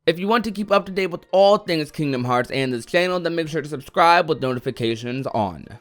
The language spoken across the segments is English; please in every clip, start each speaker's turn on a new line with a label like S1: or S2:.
S1: If you want to keep up to date with all things Kingdom Hearts and this channel, then make sure to subscribe with notifications on.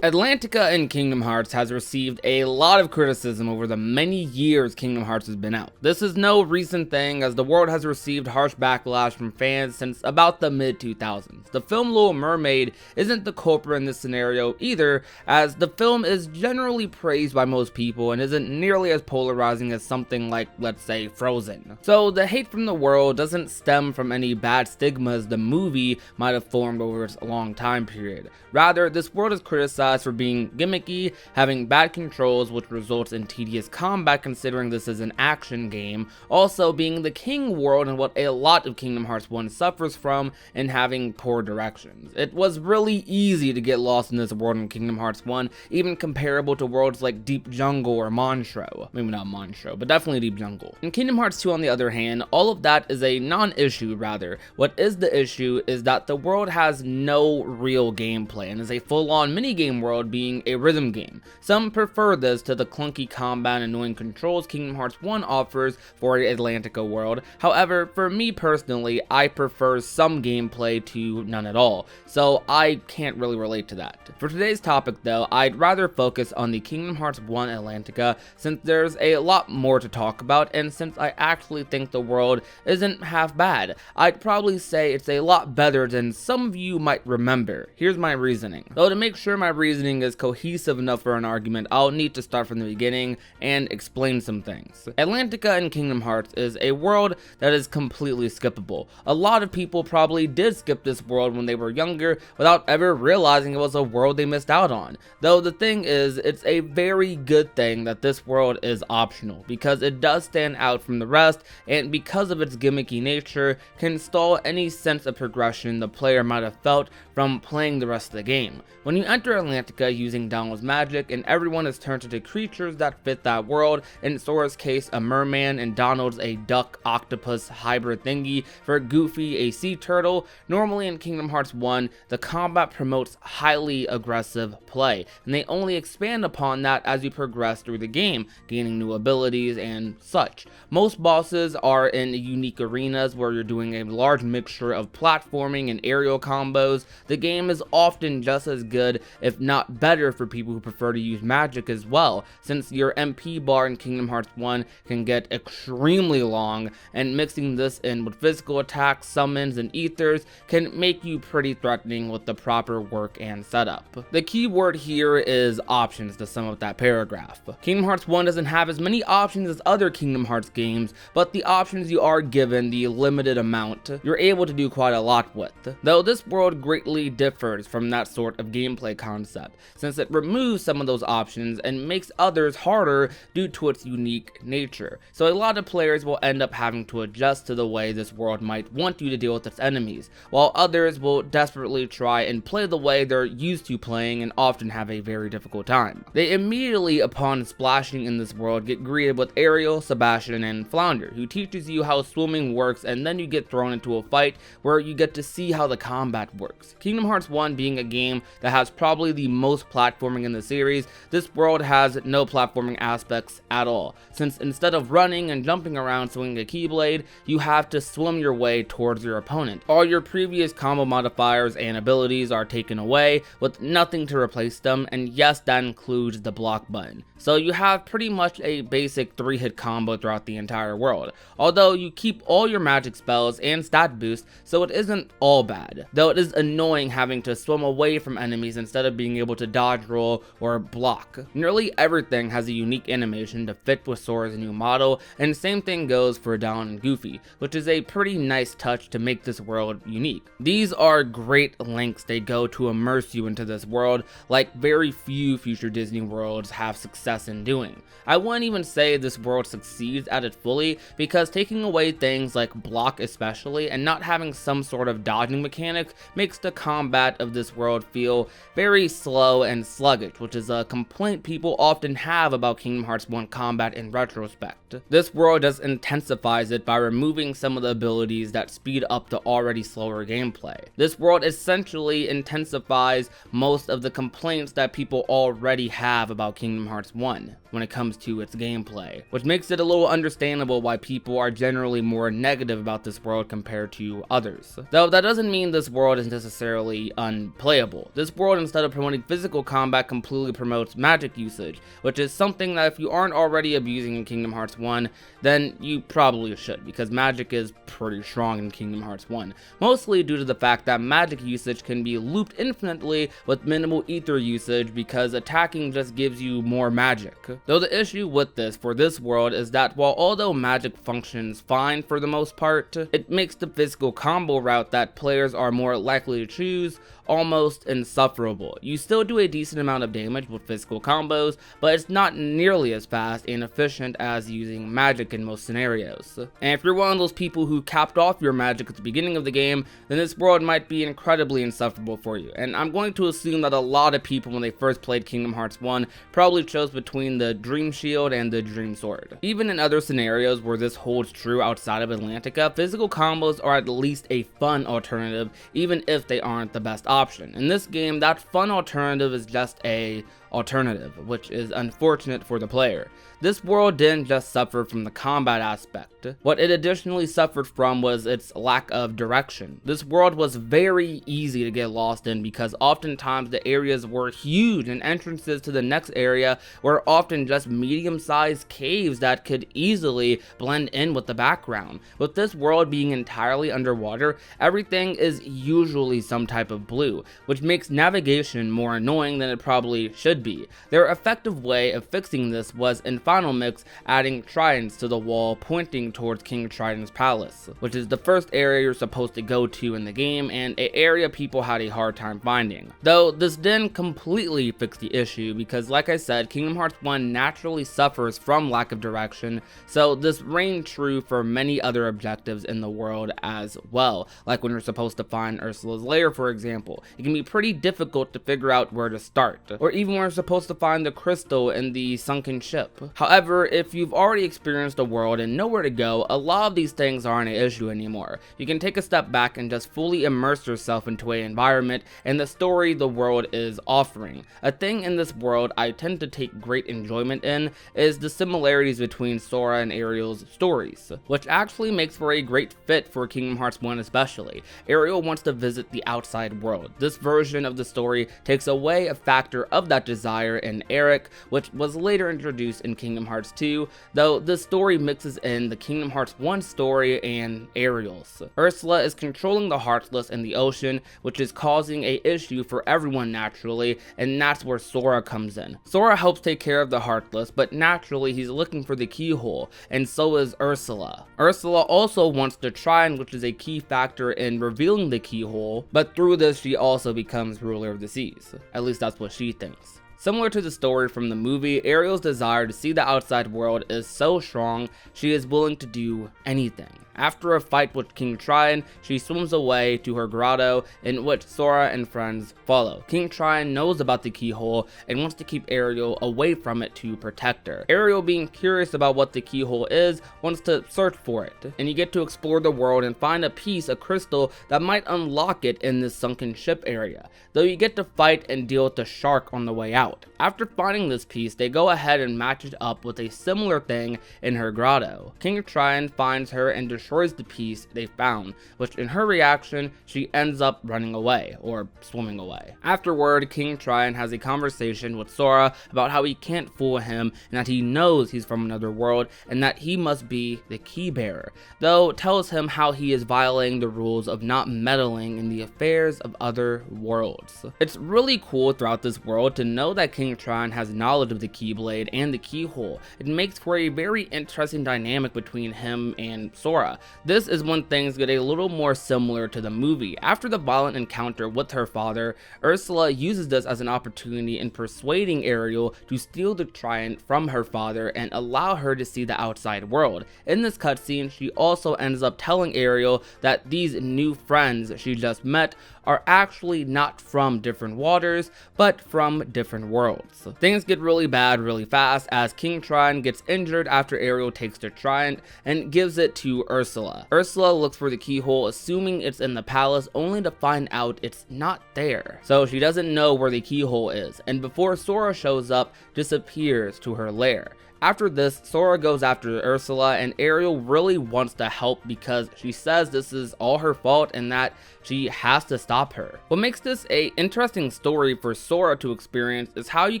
S1: Atlantica in Kingdom Hearts has received a lot of criticism over the many years Kingdom Hearts has been out. This is no recent thing, as the world has received harsh backlash from fans since about the mid-2000s. The film Little Mermaid isn't the culprit in this scenario either, as the film is generally praised by most people and isn't nearly as polarizing as something like, let's say, Frozen. So the hate from the world doesn't stem from any bad stigmas the movie might have formed over its long time period. Rather, this world is criticized for being gimmicky, having bad controls which results in tedious combat considering this is an action game, also being the king world and what a lot of Kingdom Hearts 1 suffers from, and having poor directions. It was really easy to get lost in this world in Kingdom Hearts 1, even comparable to worlds like Deep Jungle or Monstro. Maybe not Monstro, but definitely Deep Jungle. In Kingdom Hearts 2 on the other hand, all of that is a non-issue rather. What is the issue is that the world has no real gameplay and is a full-on minigame world being a rhythm game. Some prefer this to the clunky combat and annoying controls Kingdom Hearts 1 offers for an Atlantica world. However, for me personally, I prefer some gameplay to none at all, so I can't really relate to that. For today's topic though, I'd rather focus on the Kingdom Hearts 1 Atlantica since there's a lot more to talk about, and since I actually think the world isn't half bad. I'd probably say it's a lot better than some of you might remember. Here's my reasoning. Though to make sure my reasoning is cohesive enough for an argument, I'll need to start from the beginning and explain some things. Atlantica in Kingdom Hearts is a world that is completely skippable. A lot of people probably did skip this world when they were younger without ever realizing it was a world they missed out on. Though the thing is, it's a very good thing that this world is optional, because it does stand out from the rest, and because of its gimmicky nature, can stall any sense of progression the player might have felt from playing the rest of the game. When you enter Atlantica using Donald's magic, and everyone is turned into creatures that fit that world, in Sora's case a merman, and Donald's a duck octopus hybrid thingy, for Goofy a sea turtle, normally in Kingdom Hearts 1, the combat promotes highly aggressive play, and they only expand upon that as you progress through the game, gaining new abilities and such. Most bosses are in unique arenas where you're doing a large mixture of platforming and aerial combos. The game is often just as good, if not better, for people who prefer to use magic as well, since your MP bar in Kingdom Hearts 1 can get extremely long, and mixing this in with physical attacks, summons, and ethers can make you pretty threatening with the proper work and setup. The key word here is options to sum up that paragraph. Kingdom Hearts 1 doesn't have as many options as other Kingdom Hearts games, but the options you are given, the limited amount, you're able to do quite a lot with. Though this world greatly differs from that sort of gameplay concept, since it removes some of those options and makes others harder due to its unique nature. So a lot of players will end up having to adjust to the way this world might want you to deal with its enemies, while others will desperately try and play the way they're used to playing and often have a very difficult time. They immediately, upon splashing in this world, get greeted with Ariel, Sebastian, and Flounder, who teaches you how swimming works, and then you get thrown into a fight where you get to see how the combat works. Kingdom Hearts 1 being a game that has probably the most platforming in the series, this world has no platforming aspects at all, since instead of running and jumping around swinging a Keyblade, you have to swim your way towards your opponent. All your previous combo modifiers and abilities are taken away, with nothing to replace them, and yes, that includes the block button. So you have pretty much a basic 3-hit combo throughout the entire world, although you keep all your magic spells and stat boosts, so it isn't all bad, though it is annoying having to swim away from enemies instead of being able to dodge roll or block. Nearly everything has a unique animation to fit with Sora's new model, and same thing goes for Donald and Goofy, which is a pretty nice touch to make this world unique. These are great lengths they go to immerse you into this world, like very few future Disney worlds have success in doing. I wouldn't even say this world succeeds at it fully, because taking away things like block especially, and not having some sort of dodging mechanic, makes the combat of this world feel very slow and sluggish, which is a complaint people often have about Kingdom Hearts 1 combat in retrospect. This world just intensifies it by removing some of the abilities that speed up the already slower gameplay. This world essentially intensifies most of the complaints that people already have about Kingdom Hearts 1. when it comes to its gameplay, which makes it a little understandable why people are generally more negative about this world compared to others. Though that doesn't mean this world is necessarily unplayable. This world, instead of promoting physical combat, completely promotes magic usage, which is something that if you aren't already abusing in Kingdom Hearts 1, then you probably should, because magic is pretty strong in Kingdom Hearts 1, mostly due to the fact that magic usage can be looped infinitely with minimal ether usage because attacking just gives you more magic. Though the issue with this for this world is that while although magic functions fine for the most part, it makes the physical combo route that players are more likely to choose almost insufferable. You still do a decent amount of damage with physical combos, but it's not nearly as fast and efficient as using magic in most scenarios. And if you're one of those people who capped off your magic at the beginning of the game, then this world might be incredibly insufferable for you. And I'm going to assume that a lot of people when they first played Kingdom Hearts 1 probably chose between the Dream Shield and the Dream Sword. Even in other scenarios where this holds true outside of Atlantica, physical combos are at least a fun alternative, even if they aren't the best option. In this game, that fun alternative is just a alternative, which is unfortunate for the player. This world didn't just suffer from the combat aspect. What it additionally suffered from was its lack of direction. This world was very easy to get lost in because oftentimes the areas were huge and entrances to the next area were often just medium-sized caves that could easily blend in with the background. With this world being entirely underwater, everything is usually some type of blue, which makes navigation more annoying than it probably should be. Their effective way of fixing this was in Final Mix adding tridents to the wall pointing towards King Trident's palace, which is the first area you're supposed to go to in the game and an area people had a hard time finding. Though this didn't completely fix the issue because, like I said, Kingdom Hearts 1 naturally suffers from lack of direction, so this reigned true for many other objectives in the world as well. Like when you're supposed to find Ursula's lair, for example, it can be pretty difficult to figure out where to start, or even when you're supposed to find the crystal in the sunken ship. However, if you've already experienced the world and know where to go, a lot of these things aren't an issue anymore. You can take a step back and just fully immerse yourself into an environment and the story the world is offering. A thing in this world I tend to take great enjoyment in is the similarities between Sora and Ariel's stories, which actually makes for a great fit for Kingdom Hearts 1 especially. Ariel wants to visit the outside world. This version of the story takes away a factor of that desire in Eric, which was later introduced in Kingdom Hearts 2, though this story mixes in the Kingdom Hearts 1 story and Ariel's. Ursula is controlling the Heartless in the ocean, which is causing a issue for everyone naturally, and that's where Sora comes in. Sora helps take care of the Heartless, but naturally he's looking for the keyhole, and so is Ursula. Ursula also wants the Trident, which is a key factor in revealing the keyhole, but through this she also becomes ruler of the seas. At least that's what she thinks. Similar to the story from the movie, Ariel's desire to see the outside world is so strong, she is willing to do anything. After a fight with King Triton, she swims away to her grotto, in which Sora and friends follow. King Triton knows about the keyhole and wants to keep Ariel away from it to protect her. Ariel, being curious about what the keyhole is, wants to search for it, and you get to explore the world and find a piece of crystal that might unlock it in this sunken ship area, though you get to fight and deal with the shark on the way out. After finding this piece, they go ahead and match it up with a similar thing in her grotto. King Triton finds her and destroys the piece they found, which in her reaction, she ends up running away, or swimming away. Afterward, King Triton has a conversation with Sora about how he can't fool him, and that he knows he's from another world, and that he must be the key bearer, though tells him how he is violating the rules of not meddling in the affairs of other worlds. It's really cool throughout this world to know that King Triton has knowledge of the Keyblade and the keyhole. It makes for a very interesting dynamic between him and Sora. This is when things get a little more similar to the movie. After the violent encounter with her father, Ursula uses this as an opportunity in persuading Ariel to steal the Trident from her father and allow her to see the outside world. In this cutscene, she also ends up telling Ariel that these new friends she just met are actually not from different waters, but from different worlds. Things get really bad really fast as King Trident gets injured after Ariel takes the trident and gives it to Ursula. Ursula looks for the keyhole, assuming it's in the palace, only to find out it's not there. So she doesn't know where the keyhole is, and before Sora shows up, disappears to her lair. After this, Sora goes after Ursula, and Ariel really wants to help because she says this is all her fault and that she has to stop her. What makes this an interesting story for Sora to experience is how you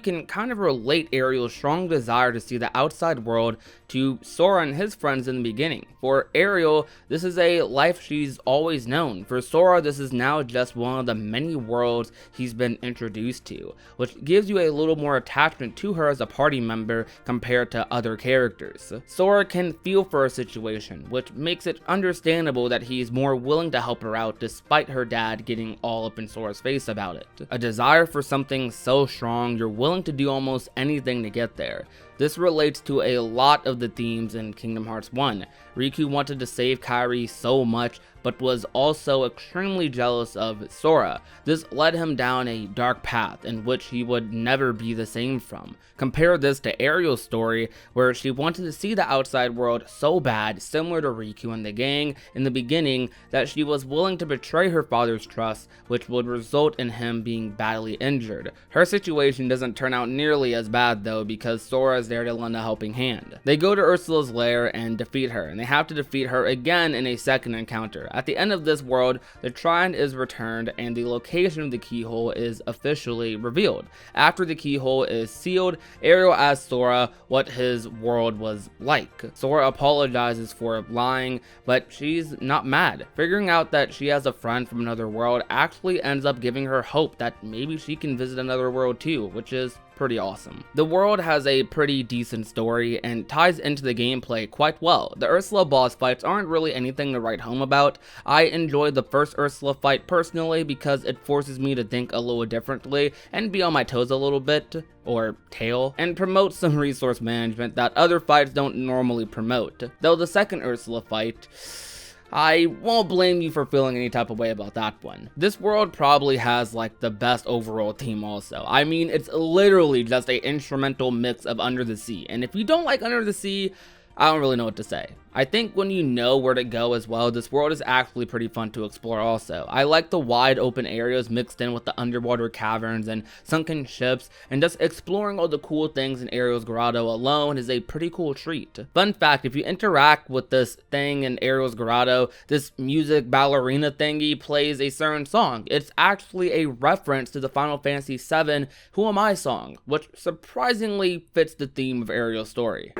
S1: can kind of relate Ariel's strong desire to see the outside world to Sora and his friends in the beginning. For Ariel, this is a life she's always known. For Sora, this is now just one of the many worlds he's been introduced to, which gives you a little more attachment to her as a party member compared to other characters. Sora can feel for her situation, which makes it understandable that he's more willing to help her out despite her dad getting all up in Sora's face about it. A desire for something so strong, you're willing to do almost anything to get there. This relates to a lot of the themes in Kingdom Hearts 1. Riku wanted to save Kairi so much, but was also extremely jealous of Sora. This led him down a dark path in which he would never be the same from. Compare this to Ariel's story, where she wanted to see the outside world so bad, similar to Riku and the gang in the beginning, that she was willing to betray her father's trust, which would result in him being badly injured. Her situation doesn't turn out nearly as bad though, because Sora is there to lend a helping hand. They go to Ursula's lair and defeat her, and they have to defeat her again in a second encounter. At the end of this world, the trident is returned and the location of the keyhole is officially revealed. After the keyhole is sealed, Ariel asks Sora what his world was like. Sora apologizes for lying, but she's not mad. Figuring out that she has a friend from another world actually ends up giving her hope that maybe she can visit another world too, which is pretty awesome. The world has a pretty decent story and ties into the gameplay quite well. The Ursula boss fights aren't really anything to write home about. I enjoyed the first Ursula fight personally because it forces me to think a little differently and be on my toes a little bit, or tail, and promote some resource management that other fights don't normally promote. Though the second Ursula fight, I won't blame you for feeling any type of way about that one. This world probably has like the best overall theme also. I mean, it's literally just a instrumental mix of Under the Sea, and if you don't like Under the Sea, I don't really know what to say. I think when you know where to go as well, this world is actually pretty fun to explore also. I like the wide open areas mixed in with the underwater caverns and sunken ships, and just exploring all the cool things in Ariel's grotto alone is a pretty cool treat. Fun fact, if you interact with this thing in Ariel's grotto, this music ballerina thingy plays a certain song. It's actually a reference to the Final Fantasy VII Who Am I song, which surprisingly fits the theme of Ariel's story.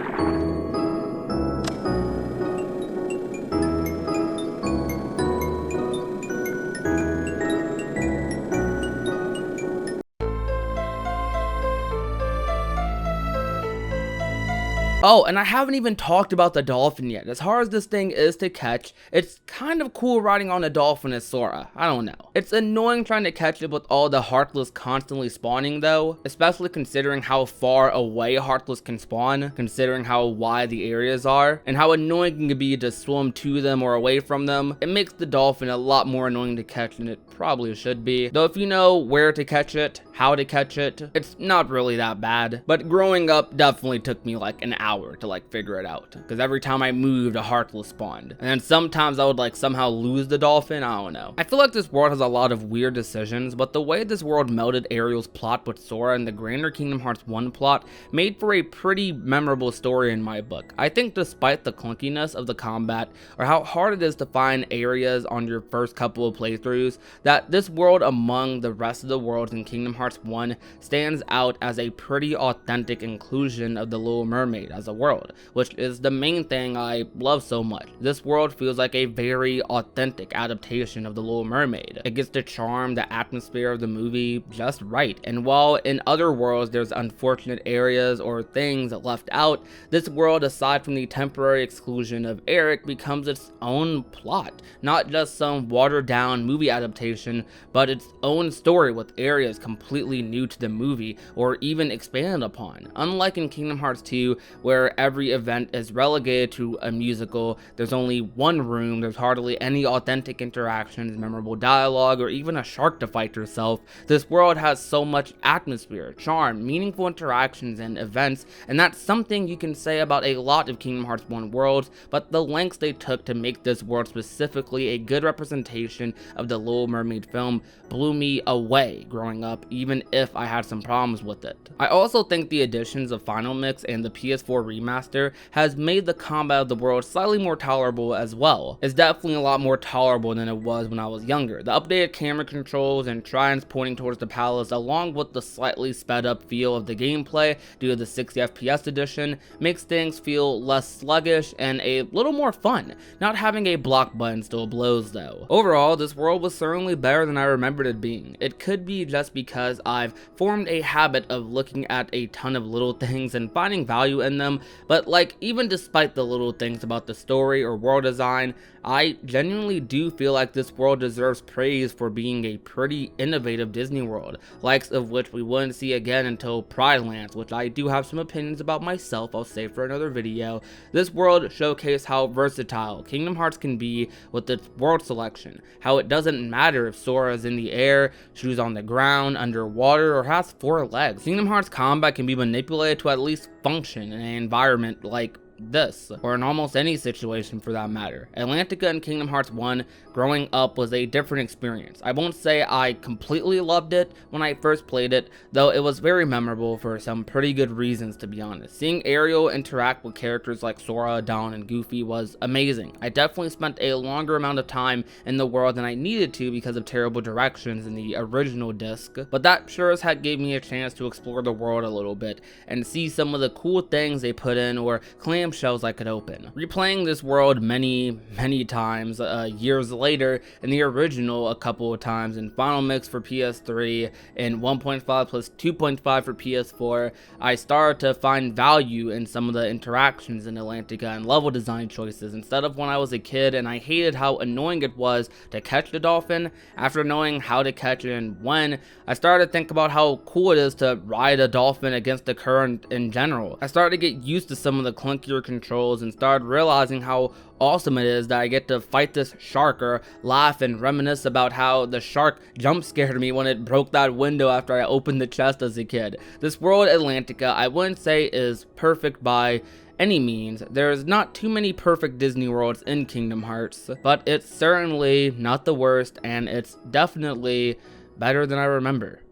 S1: Oh, and I haven't even talked about the dolphin yet. As hard as this thing is to catch, it's kind of cool riding on a dolphin as Sora. I don't know. It's annoying trying to catch it with all the Heartless constantly spawning though, especially considering how far away Heartless can spawn, considering how wide the areas are, and how annoying it can be to swim to them or away from them. It makes the dolphin a lot more annoying to catch than it probably should be. Though if you know where to catch it, how to catch it, it's not really that bad. But growing up definitely took me like an hour to like figure it out, because every time I moved a Heartless spawned, and then sometimes I would like somehow lose the dolphin. I don't know. I feel like this world has a lot of weird decisions, but the way this world melded Ariel's plot with Sora and the grander Kingdom Hearts 1 plot made for a pretty memorable story in my book. I think despite the clunkiness of the combat or how hard it is to find areas on your first couple of playthroughs, that this world among the rest of the worlds in Kingdom Hearts 1 stands out as a pretty authentic inclusion of the Little Mermaid as a world, which is the main thing I love so much. This world feels like a very authentic adaptation of the Little Mermaid. It gets the charm, the atmosphere of the movie just right, and while in other worlds there's unfortunate areas or things left out, this world, aside from the temporary exclusion of Eric, becomes its own plot, not just some watered down movie adaptation, but its own story with areas completely new to the movie or even expanded upon. Unlike in Kingdom Hearts 2, where where every event is relegated to a musical. There's only one room, there's hardly any authentic interactions, memorable dialogue, or even a shark to fight yourself. This world has so much atmosphere, charm, meaningful interactions, and events, and that's something you can say about a lot of Kingdom Hearts 1 worlds, but the lengths they took to make this world specifically a good representation of the Little Mermaid film blew me away growing up, even if I had some problems with it. I also think the additions of Final Mix and the PS4 remaster has made the combat of the world slightly more tolerable as well. It's definitely a lot more tolerable than it was when I was younger. The updated camera controls and tridents pointing towards the palace, along with the slightly sped up feel of the gameplay due to the 60 FPS edition, makes things feel less sluggish and a little more fun. Not having a block button still blows though. Overall, this world was certainly better than I remembered it being. It could be just because I've formed a habit of looking at a ton of little things and finding value in them, but like, even despite the little things about the story or world design, I genuinely do feel like this world deserves praise for being a pretty innovative Disney world, likes of which we wouldn't see again until Pride Lands, which I do have some opinions about myself, I'll save for another video. This world showcased how versatile Kingdom Hearts can be with its world selection, how it doesn't matter if Sora is in the air, shoes on the ground, underwater, or has 4 legs. Kingdom Hearts combat can be manipulated to at least function in an environment like this, or in almost any situation for that matter. Atlantica and Kingdom Hearts 1 growing up was a different experience. I won't say I completely loved it when I first played it, though it was very memorable for some pretty good reasons, to be honest. Seeing Ariel interact with characters like Sora, Dawn, and Goofy was amazing. I definitely spent a longer amount of time in the world than I needed to because of terrible directions in the original disc, but that sure as heck gave me a chance to explore the world a little bit and see some of the cool things they put in or claim shells I could open. Replaying this world many times, years later, in the original a couple of times, in Final Mix for PS3, and 1.5 plus 2.5 for PS4, I started to find value in some of the interactions in Atlantica and level design choices, instead of when I was a kid and I hated how annoying it was to catch the dolphin. After knowing how to catch it and when, I started to think about how cool it is to ride a dolphin against the current in general. I started to get used to some of the clunkier controls and started realizing how awesome it is that I get to fight this shark or laugh and reminisce about how the shark jump scared me when it broke that window after I opened the chest as a kid. This world, Atlantica, I wouldn't say is perfect by any means. There's not too many perfect Disney worlds in Kingdom Hearts, but it's certainly not the worst, and it's definitely better than I remember.